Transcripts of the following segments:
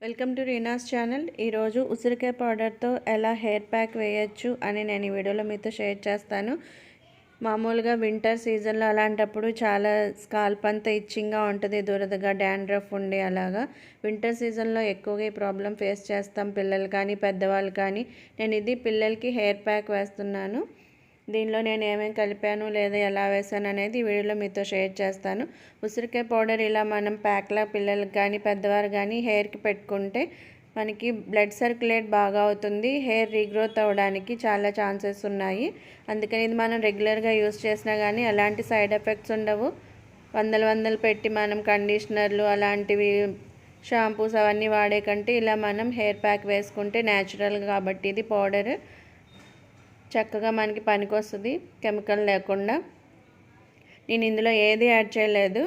Welcome to Reena's channel. ఈరోజు ఉసిరికాయ పౌడర్తో ఎలా హెయిర్ ప్యాక్ వేయచ్చు అని నేను ఈ వీడియోలో మీతో షేర్ చేస్తాను. మామూలుగా వింటర్ సీజన్లో అలాంటప్పుడు చాలా స్కాల్ప్ అంతా ఇచ్చింగ్గా ఉంటుంది, దురదగా డాండ్రఫ్ ఉండి అలాగా. వింటర్ సీజన్లో ఎక్కువగా ఈ ప్రాబ్లం ఫేస్ చేస్తాం, పిల్లలు కానీ పెద్దవాళ్ళు కానీ. నేను ఇది పిల్లలకి హెయిర్ ప్యాక్ వేస్తున్నాను. దీనిలో నేను ఏమేమి కలిపాను లేదా ఎలా వేసాను అనేది ఈ వీడియోలో మీతో షేర్ చేస్తాను. ఉసిరికాయ పౌడర్ ఇలా మనం ప్యాక్లా పిల్లలకి కానీ పెద్దవారు కానీ హెయిర్కి పెట్టుకుంటే మనకి బ్లడ్ సర్క్యులేట్ బాగా అవుతుంది. హెయిర్ రీగ్రోత్ అవ్వడానికి చాలా ఛాన్సెస్ ఉన్నాయి. అందుకని ఇది మనం రెగ్యులర్గా యూస్ చేసినా కానీ ఎలాంటి సైడ్ ఎఫెక్ట్స్ ఉండవు. వందలు పెట్టి మనం కండిషనర్లు అలాంటివి షాంపూస్ అవన్నీ వాడే కంటే ఇలా మనం హెయిర్ ప్యాక్ వేసుకుంటే న్యాచురల్ కాబట్టి ఇది పౌడర్ చక్కగా మనకి పనికొస్తుంది, కెమికల్ లేకుండా. నేను ఇందులో ఏది యాడ్ చేయలేదు,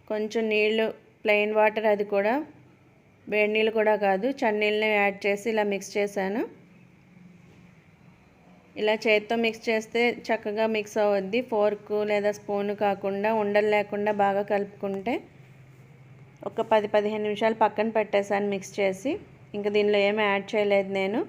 కొంచెం నీళ్ళు, ప్లెయిన్ వాటర్, అది కూడా వేడి నీళ్ళు కూడా కాదు, చన్నీళ్ళని యాడ్ చేసి ఇలా మిక్స్ చేశాను. ఇలా చేత్తో మిక్స్ చేస్తే చక్కగా మిక్స్ అవుద్ది. ఫోర్కు లేదా స్పూన్ కాకుండా ఉండలు లేకుండా బాగా కలుపుకుంటే. ఒక 10-15 నిమిషాలు పక్కన పెట్టేశాను మిక్స్ చేసి. ఇంకా దీనిలో ఏమీ యాడ్ చేయలేదు. నేను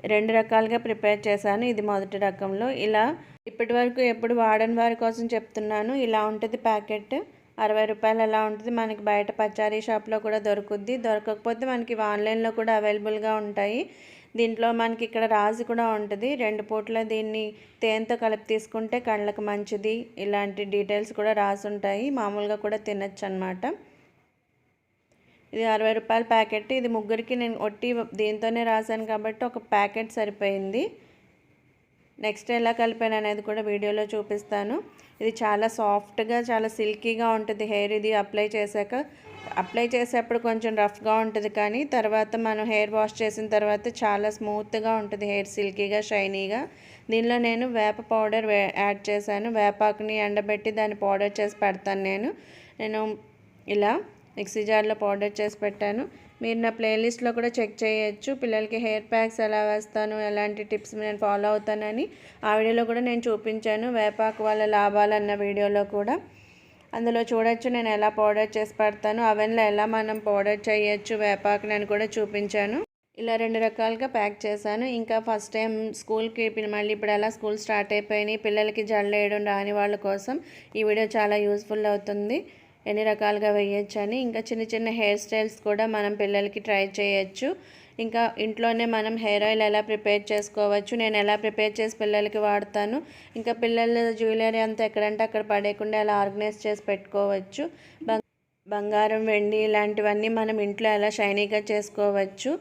2 రకాలుగా ప్రిపేర్ చేశాను. ఇది మొదటి రకంలో. ఇలా ఇప్పటి వరకు ఎప్పుడు వాడని వారి కోసం చెప్తున్నాను. ఇలా ఉంటుంది ప్యాకెట్, 60 రూపాయలు అలా ఉంటుంది. మనకి బయట పచారీ షాప్లో కూడా దొరుకుద్ది. దొరకకపోతే మనకి ఆన్లైన్లో కూడా అవైలబుల్గా ఉంటాయి. దీంట్లో మనకి ఇక్కడ రాజు కూడా ఉంటుంది. 2 పూట్ల దీన్ని తేనెతో కలిపి తీసుకుంటే కళ్ళకు మంచిది, ఇలాంటి డీటెయిల్స్ కూడా రాసి ఉంటాయి. మామూలుగా కూడా తినచ్చు అన్నమాట. ఇది 60 రూపాయల ప్యాకెట్. ఇది ముగ్గురికి నేను ఒట్టి దీంతోనే రాశాను కాబట్టి ఒక ప్యాకెట్ సరిపోయింది. నెక్స్ట్ ఎలా కలిపాను అనేది కూడా వీడియోలో చూపిస్తాను. ఇది చాలా సాఫ్ట్గా, చాలా సిల్కీగా ఉంటుంది హెయిర్. ఇది అప్లై చేసేప్పుడు కొంచెం రఫ్గా ఉంటుంది, కానీ తర్వాత మనం హెయిర్ వాష్ చేసిన తర్వాత చాలా స్మూత్గా ఉంటుంది హెయిర్, సిల్కీగా, షైనీగా. దీనిలో నేను వేప పౌడర్ యాడ్ చేశాను. వేపాకుని ఎండబెట్టి దాన్ని పౌడర్ చేసి పెడతాను నేను ఇలా మిక్సీ జార్లో పౌడర్ చేసి పెట్టాను. మీరు నా ప్లేలిస్ట్లో కూడా చెక్ చేయొచ్చు. పిల్లలకి హెయిర్ ప్యాక్స్ ఎలా వేస్తాను, ఎలాంటి టిప్స్ నేను ఫాలో అవుతానని ఆ వీడియోలో కూడా నేను చూపించాను. వేపాకు వల్ల లాభాలన్న వీడియోలో కూడా అందులో చూడొచ్చు నేను ఎలా పౌడర్ చేసి పెడతాను. అవెన్లో ఎలా మనం పౌడర్ చేయొచ్చు వేపాకుని అని కూడా చూపించాను. ఇలా 2 రకాలుగా ప్యాక్ చేశాను. ఇంకా ఫస్ట్ టైం స్కూల్కి మళ్ళీ ఇప్పుడు ఎలా స్కూల్ స్టార్ట్ అయిపోయినాయి, పిల్లలకి జల్లేయడం రాని వాళ్ళ కోసం ఈ వీడియో చాలా యూస్ఫుల్ అవుతుంది. ఎన్ని రకాలుగా వేయచ్చు అని. ఇంకా చిన్న హెయిర్ స్టైల్స్ కూడా మనం పిల్లలకి ట్రై చేయొచ్చు. ఇంకా ఇంట్లోనే మనం హెయిర్ ఆయిల్ ఎలా ప్రిపేర్ చేసుకోవచ్చు, నేను ఎలా ప్రిపేర్ చేసి పిల్లలకి వాడతాను. ఇంకా పిల్లల జ్యువెలరీ అంతా ఎక్కడంటే అక్కడ పడేయకుండా ఎలా ఆర్గనైజ్ చేసి పెట్టుకోవచ్చు. బంగారం, వెండి ఇలాంటివన్నీ మనం ఇంట్లో ఎలా షైనీగా చేసుకోవచ్చు.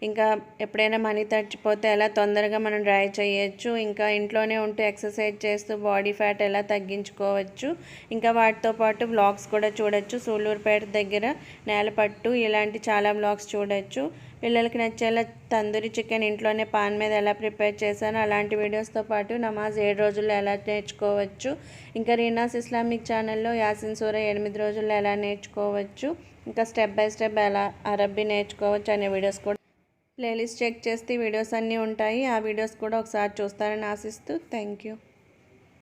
ఇంకా ఎప్పుడైనా మనీ తడిచిపోతే ఎలా తొందరగా మనం డ్రై చేయొచ్చు. ఇంకా ఇంట్లోనే ఉంటూ ఎక్సర్సైజ్ చేస్తూ బాడీ ఫ్యాట్ ఎలా తగ్గించుకోవచ్చు. ఇంకా వాటితో పాటు వ్లాగ్స్ కూడా చూడొచ్చు. సూళ్ళూరుపేట దగ్గర నేలపట్టు ఇలాంటి చాలా వ్లాగ్స్ చూడొచ్చు. పిల్లలకి నచ్చేలా తందూరి చికెన్ ఇంట్లోనే పాన్ మీద ఎలా ప్రిపేర్ చేశాను అలాంటి వీడియోస్తో పాటు నమాజ్ 7 రోజుల్లో ఎలా నేర్చుకోవచ్చు. ఇంకా రీనాస్ ఇస్లామిక్ ఛానల్లో యాసిన్ సూర 8 రోజుల్లో ఎలా నేర్చుకోవచ్చు, ఇంకా స్టెప్ బై స్టెప్ ఎలా అరబ్బీ నేర్చుకోవచ్చు అనే వీడియోస్ కూడా ప్లేలిస్ట్ చెక్ చేస్తే వీడియోస్ అన్నీ ఉంటాయి. ఆ వీడియోస్ కూడా ఒకసారి చూస్తారని ఆశిస్తూ థ్యాంక్ యూ.